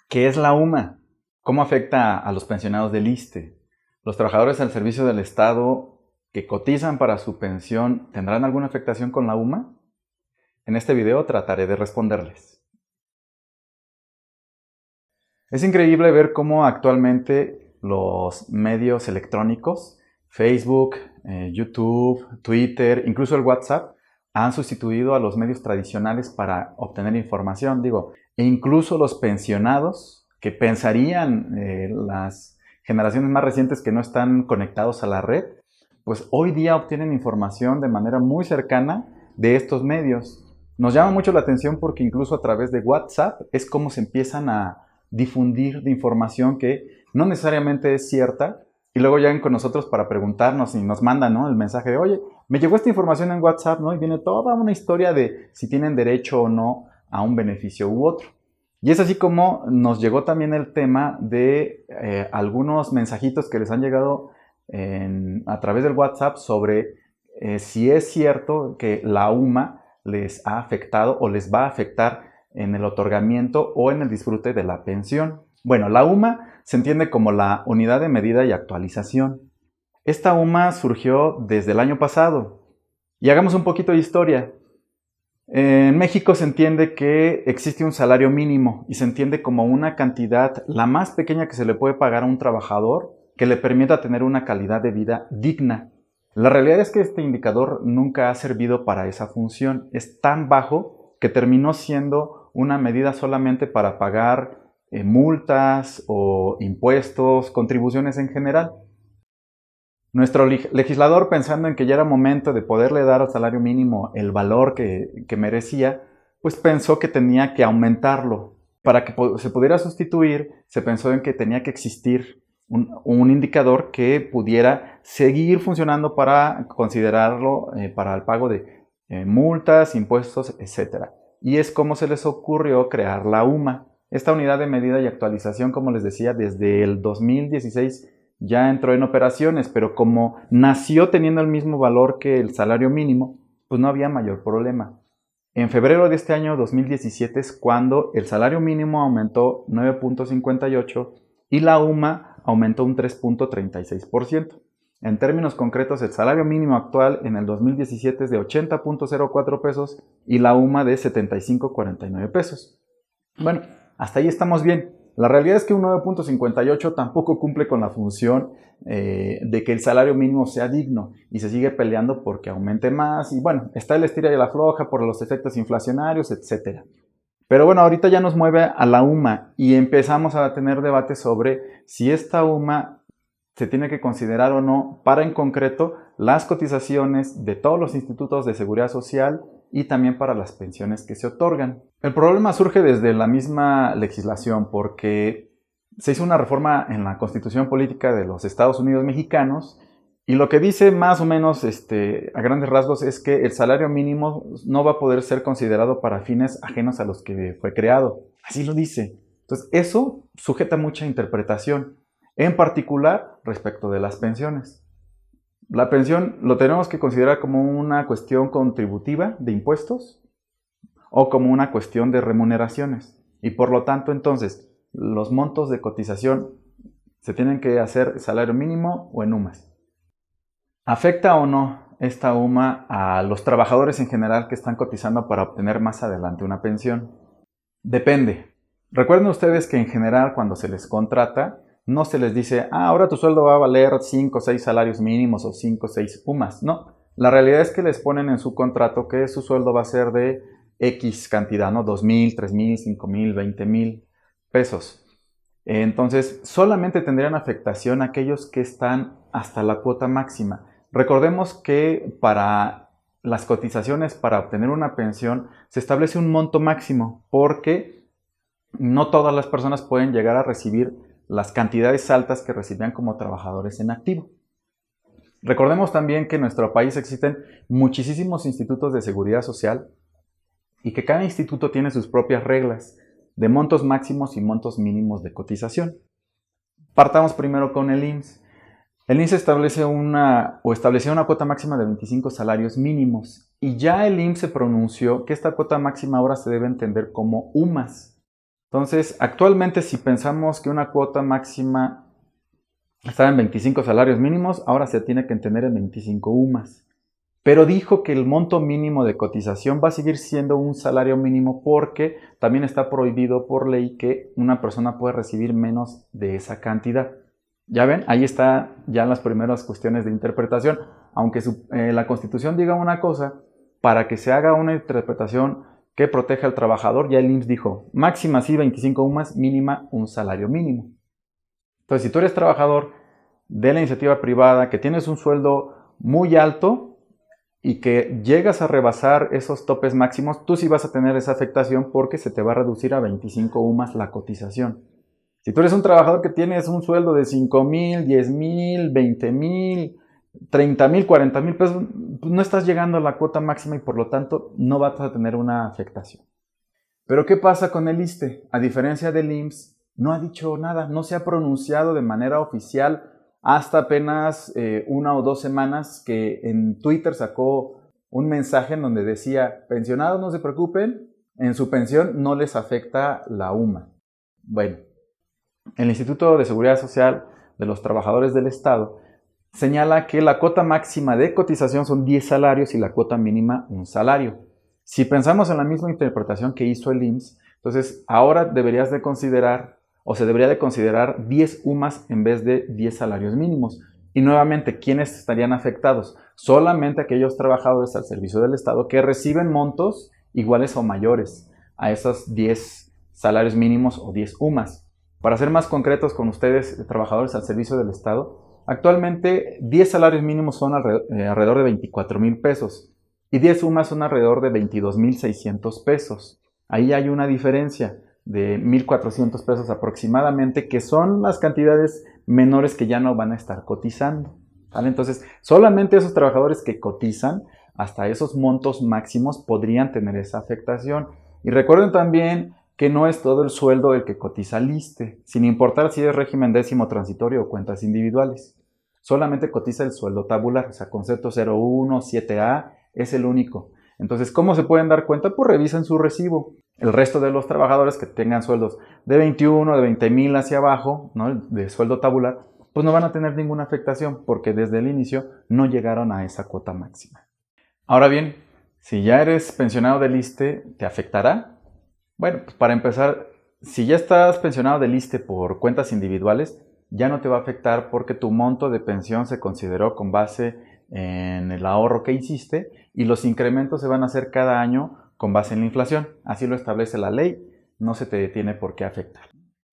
¿Qué es la UMA? ¿Cómo afecta a los pensionados del ISSSTE? ¿Los trabajadores al servicio del Estado que cotizan para su pensión tendrán alguna afectación con la UMA? En este video trataré de responderles. Es increíble ver cómo actualmente los medios electrónicos, Facebook, YouTube, Twitter, incluso el WhatsApp, han sustituido a los medios tradicionales para obtener información, e incluso los pensionados que pensarían las generaciones más recientes que no están conectados a la red, pues hoy día obtienen información de manera muy cercana de estos medios. Nos llama mucho la atención porque incluso a través de WhatsApp es como se empiezan a difundir de información que no necesariamente es cierta, y luego llegan con nosotros para preguntarnos y nos mandan, ¿no?, el mensaje de, oye, me llegó esta información en WhatsApp, ¿no?, y viene toda una historia de si tienen derecho o no a un beneficio u otro. Y es así como nos llegó también el tema de algunos mensajitos que les han llegado a través del WhatsApp sobre si es cierto que la UMA les ha afectado o les va a afectar en el otorgamiento o en el disfrute de la pensión. Bueno, la UMA se entiende como la Unidad de Medida y Actualización. Esta UMA surgió desde el año pasado. Y hagamos un poquito de historia. En México se entiende que existe un salario mínimo y se entiende como una cantidad, la más pequeña que se le puede pagar a un trabajador, que le permita tener una calidad de vida digna. La realidad es que este indicador nunca ha servido para esa función. Es tan bajo que terminó siendo una medida solamente para pagar multas o impuestos, contribuciones en general. Nuestro legislador, pensando en que ya era momento de poderle dar al salario mínimo el valor que merecía, pues pensó que tenía que aumentarlo. Para que se pudiera sustituir, se pensó en que tenía que existir un indicador que pudiera seguir funcionando para considerarlo para el pago de multas, impuestos, etc. Y es como se les ocurrió crear la UMA. Esta unidad de medida y actualización, como les decía, desde el 2016 ya entró en operaciones, pero como nació teniendo el mismo valor que el salario mínimo, pues no había mayor problema. En febrero de este año 2017 es cuando el salario mínimo aumentó 9.58 y la UMA aumentó un 3.36%. En términos concretos, el salario mínimo actual en el 2017 es de 80.04 pesos y la UMA de 75.49 pesos. Bueno, hasta ahí estamos bien. La realidad es que un 9.58 tampoco cumple con la función de que el salario mínimo sea digno y se sigue peleando porque aumente más y bueno, está el estira y la afloja por los efectos inflacionarios, etc. Pero bueno, ahorita ya nos mueve a la UMA y empezamos a tener debate sobre si esta UMA se tiene que considerar o no para en concreto las cotizaciones de todos los institutos de seguridad social y también para las pensiones que se otorgan. El problema surge desde la misma legislación porque se hizo una reforma en la Constitución Política de los Estados Unidos Mexicanos y lo que dice más o menos a grandes rasgos es que el salario mínimo no va a poder ser considerado para fines ajenos a los que fue creado. Así lo dice. Entonces eso sujeta mucha interpretación, en particular respecto de las pensiones. La pensión lo tenemos que considerar como una cuestión contributiva de impuestos o como una cuestión de remuneraciones. Y por lo tanto, entonces, los montos de cotización se tienen que hacer salario mínimo o en UMAS. ¿Afecta o no esta UMA a los trabajadores en general que están cotizando para obtener más adelante una pensión? Depende. Recuerden ustedes que en general cuando se les contrata, no se les dice, ahora tu sueldo va a valer 5 o 6 salarios mínimos o 5 o 6 UMAS. No, la realidad es que les ponen en su contrato que su sueldo va a ser de X cantidad, ¿no? 2,000, 3,000, 5,000, 20,000 pesos. Entonces, solamente tendrían afectación aquellos que están hasta la cuota máxima. Recordemos que para las cotizaciones para obtener una pensión se establece un monto máximo porque no todas las personas pueden llegar a recibir las cantidades altas que recibían como trabajadores en activo. Recordemos también que en nuestro país existen muchísimos institutos de seguridad social y que cada instituto tiene sus propias reglas de montos máximos y montos mínimos de cotización. Partamos primero con el IMSS. El IMSS estableció una cuota máxima de 25 salarios mínimos y ya el IMSS se pronunció que esta cuota máxima ahora se debe entender como UMAS. Entonces, actualmente si pensamos que una cuota máxima está en 25 salarios mínimos, ahora se tiene que entender en 25 UMAS. Pero dijo que el monto mínimo de cotización va a seguir siendo un salario mínimo porque también está prohibido por ley que una persona puede recibir menos de esa cantidad. Ya ven, ahí está ya las primeras cuestiones de interpretación. Aunque la Constitución diga una cosa, para que se haga una interpretación que proteja al trabajador, ya el IMSS dijo, máxima sí 25 UMAS, mínima un salario mínimo. Entonces, si tú eres trabajador de la iniciativa privada, que tienes un sueldo muy alto y que llegas a rebasar esos topes máximos, tú sí vas a tener esa afectación porque se te va a reducir a 25 UMAS la cotización. Si tú eres un trabajador que tienes un sueldo de 5,000, 10,000, 20,000, 30,000, 40,000 pesos, pues no estás llegando a la cuota máxima y por lo tanto no vas a tener una afectación. Pero ¿qué pasa con el ISSSTE? A diferencia del IMSS, no ha dicho nada, no se ha pronunciado de manera oficial hasta apenas 1 o 2 semanas que en Twitter sacó un mensaje en donde decía, pensionados no se preocupen, en su pensión no les afecta la UMA. Bueno, el Instituto de Seguridad Social de los Trabajadores del Estado señala que la cuota máxima de cotización son 10 salarios y la cuota mínima un salario. Si pensamos en la misma interpretación que hizo el IMSS, entonces ahora deberías de considerar o se debería de considerar 10 UMAS en vez de 10 salarios mínimos. Y nuevamente, ¿quiénes estarían afectados? Solamente aquellos trabajadores al servicio del Estado que reciben montos iguales o mayores a esos 10 salarios mínimos o 10 UMAS. Para ser más concretos con ustedes, trabajadores al servicio del Estado, actualmente 10 salarios mínimos son alrededor de 24,000 pesos y 10 UMAS son alrededor de 22,600 pesos. Ahí hay una diferencia de 1,400 pesos aproximadamente, que son las cantidades menores que ya no van a estar cotizando. ¿Vale? Entonces, solamente esos trabajadores que cotizan hasta esos montos máximos podrían tener esa afectación. Y recuerden también que no es todo el sueldo el que cotiza al ISSSTE, sin importar si es régimen décimo transitorio o cuentas individuales. Solamente cotiza el sueldo tabular, o sea, concepto 01, 7A es el único. Entonces, ¿cómo se pueden dar cuenta? Pues revisen su recibo. El resto de los trabajadores que tengan sueldos de 21, de 20,000 hacia abajo, ¿no? De sueldo tabular, pues no van a tener ninguna afectación porque desde el inicio no llegaron a esa cuota máxima. Ahora bien, si ya eres pensionado del ISSSTE, ¿te afectará? Bueno, pues para empezar, si ya estás pensionado del ISSSTE por cuentas individuales, ya no te va a afectar porque tu monto de pensión se consideró con base en el ahorro que hiciste y los incrementos se van a hacer cada año con base en la inflación. Así lo establece la ley, no se te tiene por qué afectar.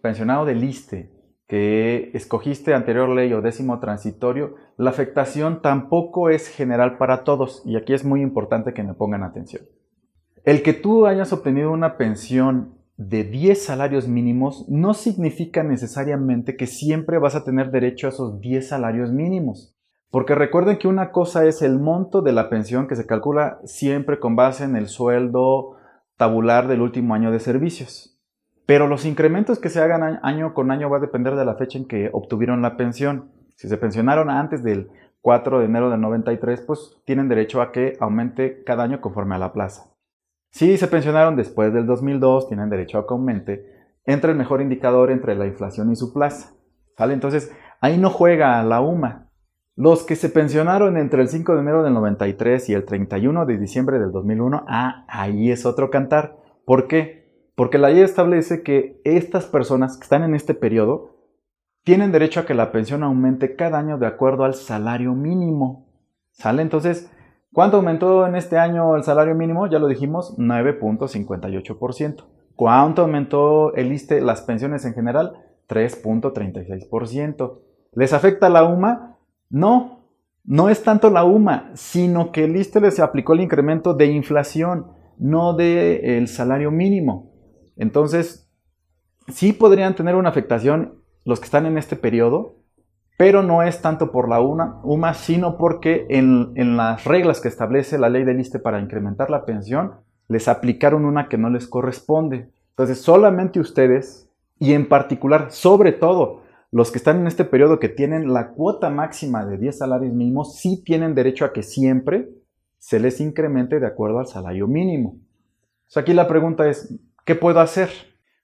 Pensionado del ISSSTE que escogiste anterior ley o décimo transitorio, la afectación tampoco es general para todos y aquí es muy importante que me pongan atención. El que tú hayas obtenido una pensión de 10 salarios mínimos no significa necesariamente que siempre vas a tener derecho a esos 10 salarios mínimos. Porque recuerden que una cosa es el monto de la pensión que se calcula siempre con base en el sueldo tabular del último año de servicios. Pero los incrementos que se hagan año con año va a depender de la fecha en que obtuvieron la pensión. Si se pensionaron antes del 4 de enero del 93, pues tienen derecho a que aumente cada año conforme a la plaza. Si se pensionaron después del 2002, tienen derecho a que aumente entre el mejor indicador entre la inflación y su plaza. ¿Vale? Entonces, ahí no juega la UMA. Los que se pensionaron entre el 5 de enero del 93 y el 31 de diciembre del 2001, ahí es otro cantar. ¿Por qué? Porque la ley establece que estas personas que están en este periodo tienen derecho a que la pensión aumente cada año de acuerdo al salario mínimo. ¿Sale? Entonces, ¿cuánto aumentó en este año el salario mínimo? Ya lo dijimos, 9,58%. ¿Cuánto aumentó el ISSSTE, las pensiones en general? 3,36%. ¿Les afecta la UMA? No, no es tanto la UMA, sino que el ISSSTE les aplicó el incremento de inflación, no del salario mínimo. Entonces, sí podrían tener una afectación los que están en este periodo, pero no es tanto por la UMA, sino porque en las reglas que establece la ley del ISSSTE para incrementar la pensión, les aplicaron una que no les corresponde. Entonces, solamente ustedes, y en particular, sobre todo, los que están en este periodo que tienen la cuota máxima de 10 salarios mínimos, sí tienen derecho a que siempre se les incremente de acuerdo al salario mínimo. O sea, aquí la pregunta es, ¿qué puedo hacer?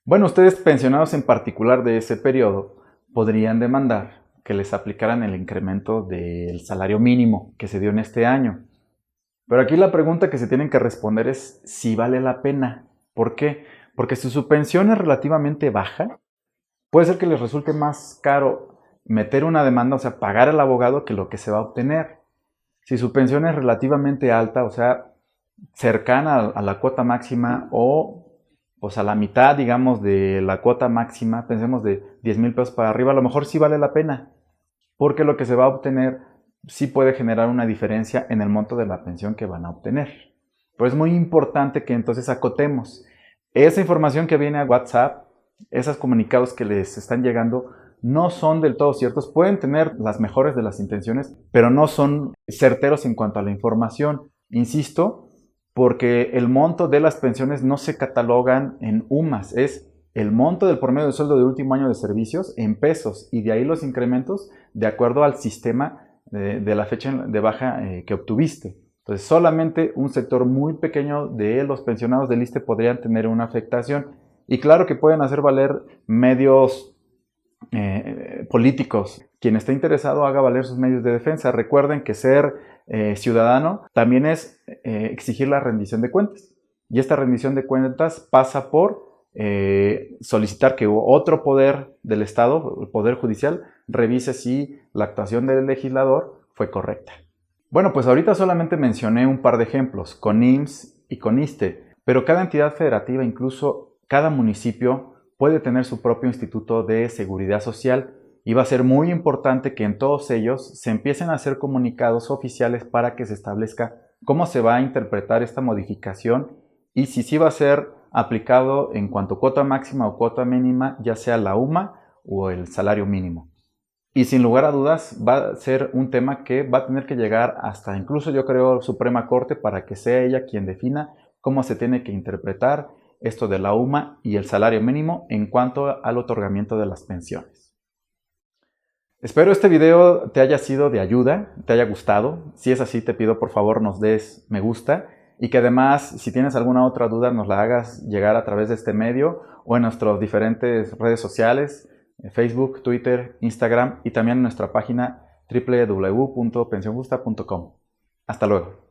Bueno, ustedes pensionados en particular de ese periodo podrían demandar que les aplicaran el incremento del salario mínimo que se dio en este año. Pero aquí la pregunta que se tienen que responder es si vale la pena. ¿Por qué? Porque si su pensión es relativamente baja, puede ser que les resulte más caro meter una demanda, o sea, pagar al abogado, que lo que se va a obtener. Si su pensión es relativamente alta, o sea, cercana a la cuota máxima o pues a la mitad, digamos, de la cuota máxima, pensemos de 10,000 pesos para arriba, a lo mejor sí vale la pena, porque lo que se va a obtener sí puede generar una diferencia en el monto de la pensión que van a obtener. Pero es muy importante que entonces acotemos esa información que viene a WhatsApp, esos comunicados que les están llegando, no son del todo ciertos. Pueden tener las mejores de las intenciones, pero no son certeros en cuanto a la información. Insisto, porque el monto de las pensiones no se catalogan en UMAS, es el monto del promedio de sueldo del último año de servicios en pesos, y de ahí los incrementos de acuerdo al sistema de la fecha de baja que obtuviste. Entonces, solamente un sector muy pequeño de los pensionados del ISSSTE podrían tener una afectación. Y claro que pueden hacer valer medios políticos. Quien esté interesado haga valer sus medios de defensa. Recuerden que ser ciudadano también es exigir la rendición de cuentas. Y esta rendición de cuentas pasa por solicitar que otro poder del Estado, el Poder Judicial, revise si la actuación del legislador fue correcta. Bueno, pues ahorita solamente mencioné un par de ejemplos, con IMSS y con ISSSTE, pero cada entidad federativa, incluso cada municipio, puede tener su propio instituto de seguridad social, y va a ser muy importante que en todos ellos se empiecen a hacer comunicados oficiales para que se establezca cómo se va a interpretar esta modificación y si sí va a ser aplicado en cuanto a cuota máxima o cuota mínima, ya sea la UMA o el salario mínimo. Y sin lugar a dudas va a ser un tema que va a tener que llegar hasta incluso, yo creo, Suprema Corte, para que sea ella quien defina cómo se tiene que interpretar esto de la UMA y el salario mínimo en cuanto al otorgamiento de las pensiones. Espero este video te haya sido de ayuda, te haya gustado. Si es así, te pido por favor nos des me gusta, y que además, si tienes alguna otra duda, nos la hagas llegar a través de este medio o en nuestras diferentes redes sociales, Facebook, Twitter, Instagram, y también en nuestra página www.pensionjusta.com. Hasta luego.